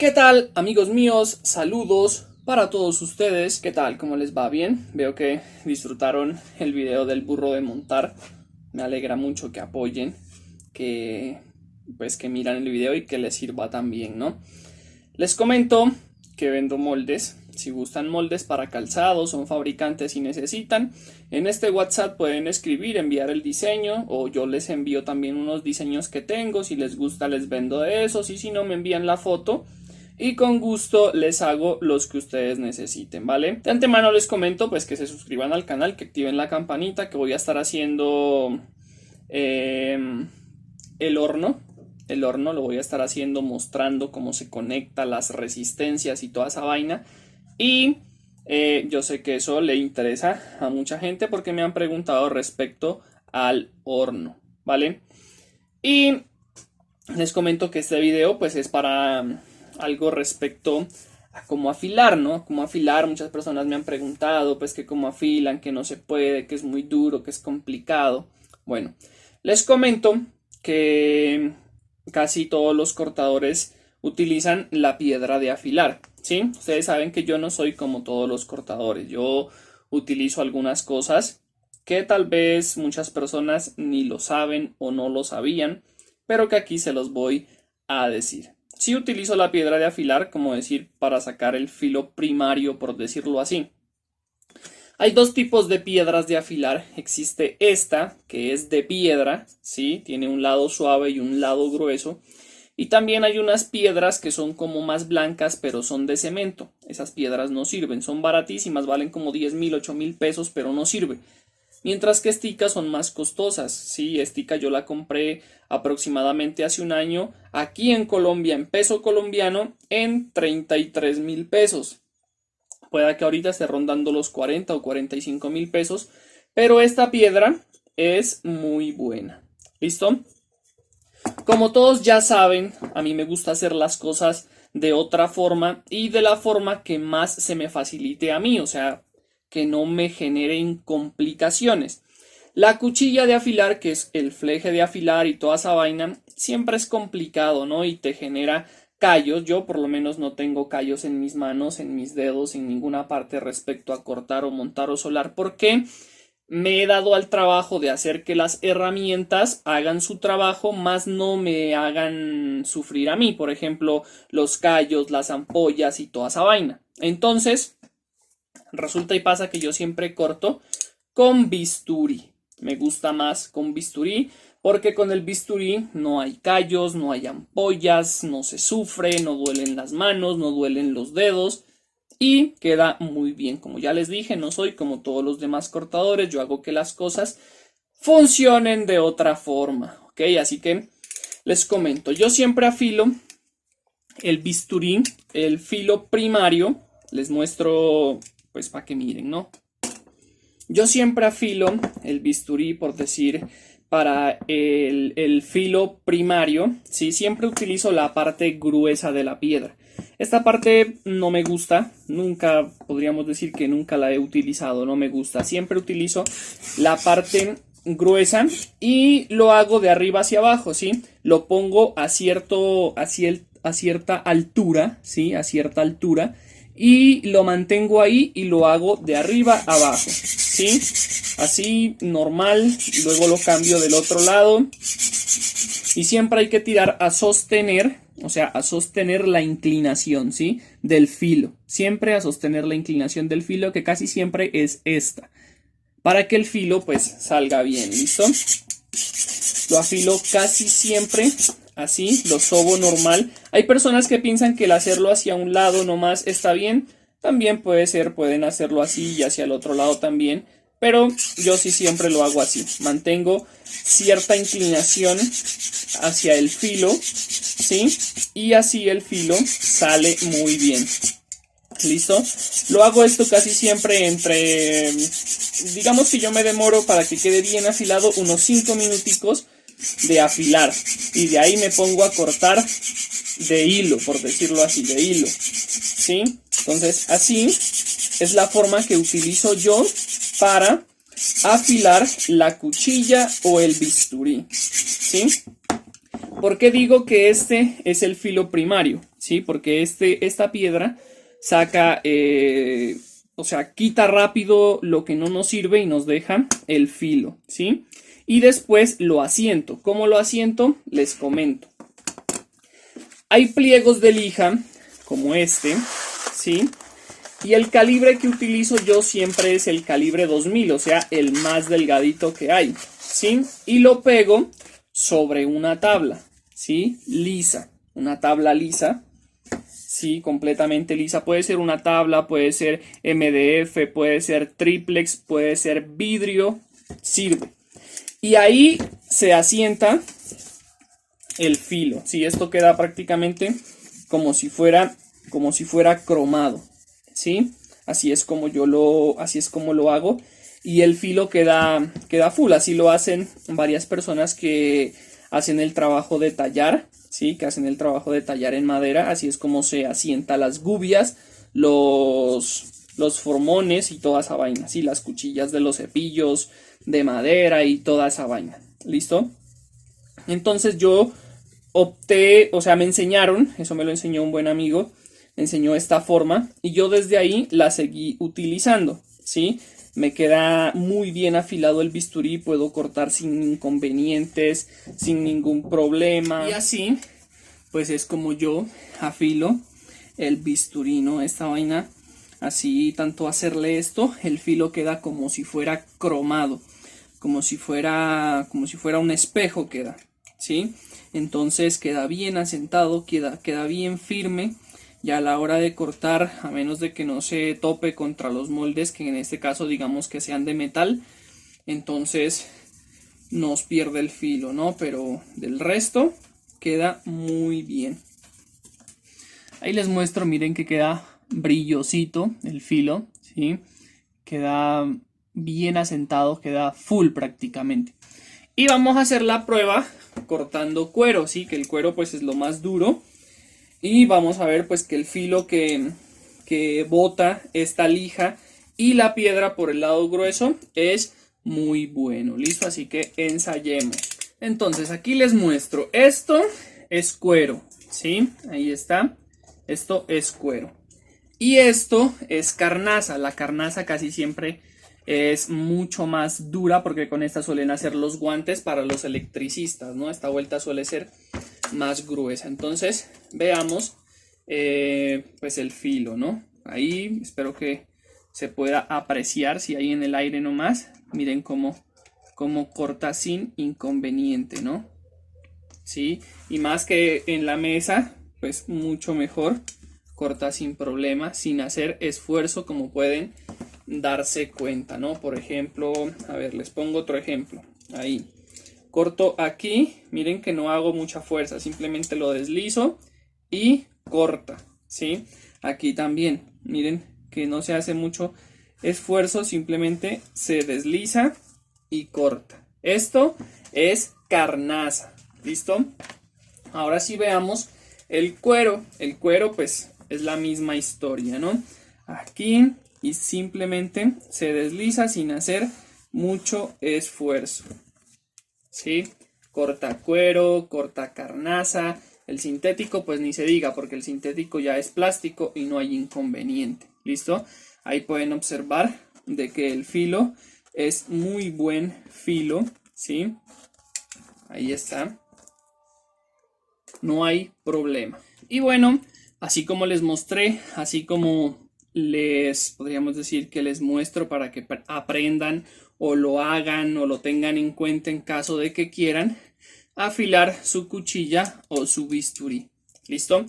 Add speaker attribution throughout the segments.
Speaker 1: ¿Qué tal, amigos míos? Saludos para todos ustedes. ¿Qué tal? ¿Cómo les va? ¿Bien? Veo que disfrutaron el video del burro de montar. Me alegra mucho que apoyen, que que miran el video y que les sirva también, ¿no? Les comento que vendo moldes. Si gustan moldes para calzado, son fabricantes y necesitan, en este WhatsApp pueden escribir, enviar el diseño, o yo les envío también unos diseños que tengo. Si les gusta, les vendo de esos, y si no, me envían la foto y con gusto les hago los que ustedes necesiten, ¿vale? De antemano les comento pues que se suscriban al canal, que activen la campanita, que voy a estar haciendo el horno. El horno lo voy a estar haciendo mostrando cómo se conecta, las resistencias y toda esa vaina. Y yo sé que eso le interesa a mucha gente porque me han preguntado respecto al horno, ¿vale? Y les comento que este video pues es para algo respecto a cómo afilar, ¿no? Cómo afilar. Muchas personas me han preguntado pues que cómo afilan, que no se puede, que es muy duro, que es complicado. Bueno, les comento que casi todos los cortadores utilizan la piedra de afilar, ¿sí? Ustedes saben que yo no soy como todos los cortadores. Yo utilizo algunas cosas que tal vez muchas personas ni lo saben o no lo sabían, pero que aquí se los voy a decir. Sí utilizo la piedra de afilar, como decir, para sacar el filo primario, por decirlo así. Hay dos tipos de piedras de afilar. Existe esta, que es de piedra, ¿sí? Tiene un lado suave y un lado grueso. Y también hay unas piedras que son como más blancas, pero son de cemento. Esas piedras no sirven, son baratísimas, valen como 10.000, 8.000 pesos, pero no sirve. Mientras que esticas son más costosas. Sí, estica yo la compré aproximadamente hace un año aquí en Colombia, en peso colombiano, en 33.000 pesos. Pueda que ahorita esté rondando los 40 o 45.000 pesos, pero esta piedra es muy buena. ¿Listo? Como todos ya saben, a mí me gusta hacer las cosas de otra forma y de la forma que más se me facilite a mí, o sea, que no me generen complicaciones. La cuchilla de afilar, que es el fleje de afilar y toda esa vaina, siempre es complicado, ¿no? Y te genera callos. Yo por lo menos no tengo callos en mis manos, en mis dedos, en ninguna parte respecto a cortar o montar o solar, porque me he dado al trabajo de hacer que las herramientas hagan su trabajo, más no me hagan sufrir a mí, por ejemplo, los callos, las ampollas y toda esa vaina. Entonces, resulta y pasa que yo siempre corto con bisturí. Me gusta más con bisturí porque con el bisturí no hay callos, no hay ampollas, no se sufre, no duelen las manos, no duelen los dedos y queda muy bien. Como ya les dije, no soy como todos los demás cortadores, yo hago que las cosas funcionen de otra forma, ¿ok? Así que les comento, yo siempre afilo el bisturí, el filo primario, les muestro pues para que miren, ¿no? Yo siempre afilo el bisturí, por decir, para el filo primario, ¿sí? Siempre utilizo la parte gruesa de la piedra. Esta parte no me gusta, nunca, podríamos decir que nunca la he utilizado, no me gusta. Siempre utilizo la parte gruesa y lo hago de arriba hacia abajo, ¿sí? Lo pongo a cierta altura, ¿sí? A cierta altura. Y lo mantengo ahí y lo hago de arriba a abajo, ¿sí? Así, normal. Luego lo cambio del otro lado. Y siempre hay que tirar a sostener, o sea, a sostener la inclinación, ¿sí? Del filo. Siempre a sostener la inclinación del filo, que casi siempre es esta. Para que el filo, pues, salga bien, ¿listo? Lo afilo casi siempre así, lo sobo normal. Hay personas que piensan que el hacerlo hacia un lado nomás está bien. También puede ser, pueden hacerlo así y hacia el otro lado también. Pero yo sí siempre lo hago así. Mantengo cierta inclinación hacia el filo, ¿sí? Y así el filo sale muy bien. ¿Listo? Lo hago esto casi siempre entre... Digamos que yo me demoro para que quede bien afilado unos 5 minuticos de afilar. Y de ahí me pongo a cortar de hilo, por decirlo así, de hilo. ¿Sí? Entonces así es la forma que utilizo yo para afilar la cuchilla o el bisturí. ¿Sí? ¿Por qué digo que este es el filo primario? ¿sí? Porque esta piedra saca, o sea, quita rápido lo que no nos sirve y nos deja el filo, ¿sí? Y después lo asiento. ¿Cómo lo asiento? Les comento. Hay pliegos de lija, como este, ¿sí? Y el calibre que utilizo yo siempre es el calibre 2000, o sea, el más delgadito que hay, ¿sí? Y lo pego sobre una tabla, ¿sí? Lisa, una tabla lisa, ¿sí? Completamente lisa. Puede ser una tabla, puede ser MDF, puede ser triplex, puede ser vidrio, sirve. Y ahí se asienta el filo, ¿sí? Esto queda prácticamente como si fuera cromado, ¿sí? Así es como lo hago. Y el filo queda full. Así lo hacen varias personas que hacen el trabajo de tallar, ¿sí? Que hacen el trabajo de tallar en madera. Así es como se asienta las gubias, los formones y toda esa vaina, ¿sí? Las cuchillas de los cepillos de madera y toda esa vaina. ¿Listo? Entonces yo opté, o sea, me enseñaron, eso me lo enseñó un buen amigo, me enseñó esta forma y yo desde ahí la seguí utilizando, ¿sí? Me queda muy bien afilado el bisturí, puedo cortar sin inconvenientes, sin ningún problema. Y así, pues es como yo afilo el bisturí, ¿no? Esta vaina, así, tanto hacerle esto, el filo queda como si fuera cromado, como si fuera un espejo queda, ¿sí? Entonces queda bien asentado, queda bien firme. Y a la hora de cortar, a menos de que no se tope contra los moldes, que en este caso digamos que sean de metal, entonces nos pierde el filo, ¿no? Pero del resto queda muy bien. Ahí les muestro, miren que queda brillosito el filo, ¿sí? Queda bien asentado, queda full prácticamente. Y vamos a hacer la prueba cortando cuero, ¿sí? Que el cuero pues es lo más duro. Y vamos a ver pues que el filo que bota esta lija y la piedra por el lado grueso es muy bueno. ¿Listo? Así que ensayemos. Entonces aquí les muestro. Esto es cuero, ¿sí? Ahí está. Esto es cuero. Y esto es carnaza. La carnaza casi siempre es mucho más dura porque con esta suelen hacer los guantes para los electricistas, ¿no? Esta vuelta suele ser más gruesa. Entonces veamos pues el filo, ¿no? Ahí espero que se pueda apreciar si hay en el aire nomás. Miren cómo corta sin inconveniente, ¿no? Sí, y más que en la mesa, pues mucho mejor. Corta sin problema, sin hacer esfuerzo, como pueden darse cuenta, ¿no? Por ejemplo, a ver, les pongo otro ejemplo. Ahí. Corto aquí, miren que no hago mucha fuerza, simplemente lo deslizo y corta, ¿sí? Aquí también, miren que no se hace mucho esfuerzo, simplemente se desliza y corta. Esto es carnaza, ¿listo? Ahora sí veamos el cuero. El cuero pues es la misma historia, ¿no? Aquí y simplemente se desliza sin hacer mucho esfuerzo. ¿Sí? Corta cuero, corta carnaza. El sintético pues ni se diga porque el sintético ya es plástico y no hay inconveniente. ¿Listo? Ahí pueden observar de que el filo es muy buen filo, ¿sí? Ahí está. No hay problema. Y bueno, así como les mostré, así como podríamos decir que les muestro para que aprendan o lo hagan o lo tengan en cuenta en caso de que quieran afilar su cuchilla o su bisturí. ¿Listo?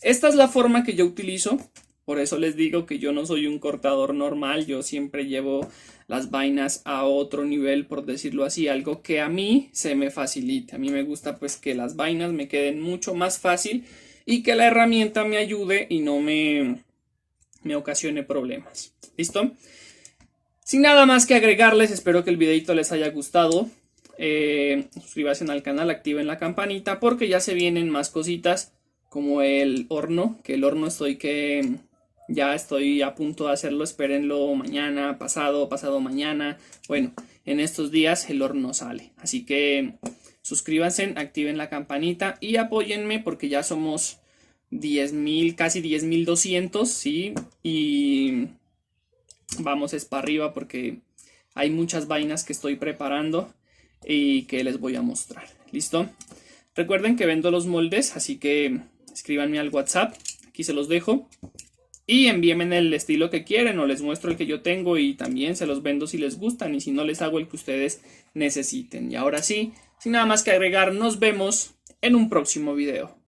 Speaker 1: Esta es la forma que yo utilizo. Por eso les digo que yo no soy un cortador normal. Yo siempre llevo las vainas a otro nivel, por decirlo así. Algo que a mí se me facilite. A mí me gusta pues que las vainas me queden mucho más fácil y que la herramienta me ayude y no me ocasione problemas. ¿Listo? Sin nada más que agregarles, espero que el videito les haya gustado. Suscríbanse al canal, activen la campanita porque ya se vienen más cositas como el horno, que el horno ya estoy a punto de hacerlo, espérenlo mañana, pasado mañana. Bueno, en estos días el horno sale, así que suscríbanse, activen la campanita y apóyenme porque ya somos 10.000, casi 10.200, ¿sí? Y vamos es para arriba porque hay muchas vainas que estoy preparando y que les voy a mostrar. ¿Listo? Recuerden que vendo los moldes, así que escríbanme al WhatsApp, aquí se los dejo. Y envíenme el estilo que quieren o les muestro el que yo tengo y también se los vendo si les gustan y si no les hago el que ustedes necesiten. Y ahora sí, sin nada más que agregar, nos vemos en un próximo video.